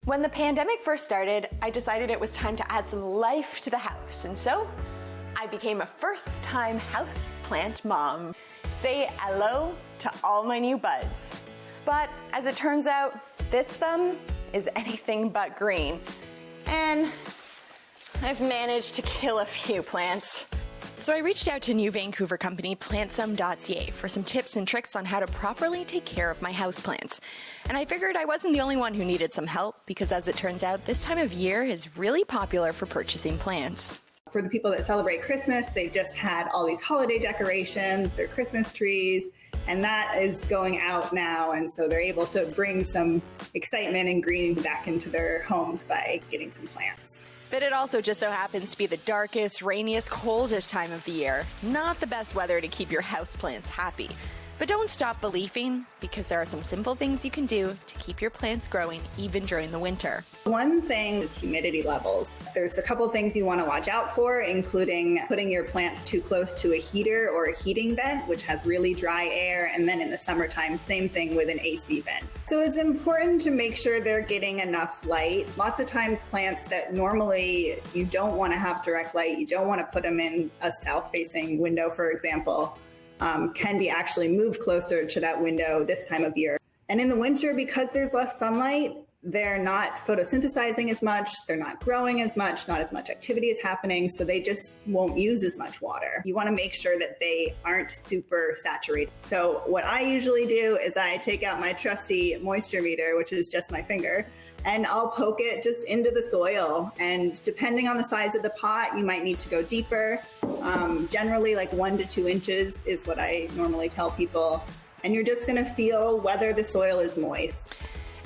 When the pandemic first started, I decided it was time to add some life to the house, and so I became a first-time houseplant mom. Say hello to all my new buds. But as it turns out, this thumb is anything but green, and I've managed to kill a few plants. So I reached out to new Vancouver company plantsome.ca for some tips and tricks on how to properly take care of my houseplants. And I figured I wasn't the only one who needed some help, because as it turns out, this time of year is really popular for purchasing plants. For the people that celebrate Christmas, they've just had all these holiday decorations, their Christmas trees, and that is going out now. And so they're able to bring some excitement and green back into their homes by getting some plants. But it also just so happens to be the darkest, rainiest, coldest time of the year. Not the best weather to keep your houseplants happy. But don't stop believing, because there are some simple things you can do to keep your plants growing even during the winter. One thing is humidity levels. There's a couple things you want to watch out for, including putting your plants too close to a heater or a heating vent, which has really dry air, and then in the summertime, same thing with an AC vent. So it's important to make sure they're getting enough light. Lots of times plants that normally you don't want to have direct light, you don't want to put them in a south-facing window, for example, can be actually moved closer to that window this time of year. And in the winter, because there's less sunlight, they're not photosynthesizing as much, they're not growing as much, not as much activity is happening, so they just won't use as much water. You want to make sure that they aren't super saturated. So what I usually do is I take out my trusty moisture meter, which is just my finger, and I'll poke it just into the soil. And depending on the size of the pot, you might need to go deeper. Generally like 1 to 2 inches is what I normally tell people. And you're just going to feel whether the soil is moist.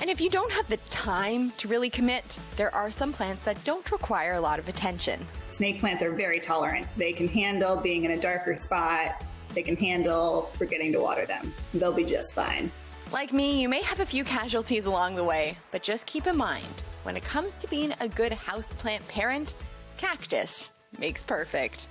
And if you don't have the time to really commit, there are some plants that don't require a lot of attention. Snake plants are very tolerant. They can handle being in a darker spot. They can handle forgetting to water them. They'll be just fine. Like me, you may have a few casualties along the way, but just keep in mind, when it comes to being a good houseplant parent, cactus makes perfect.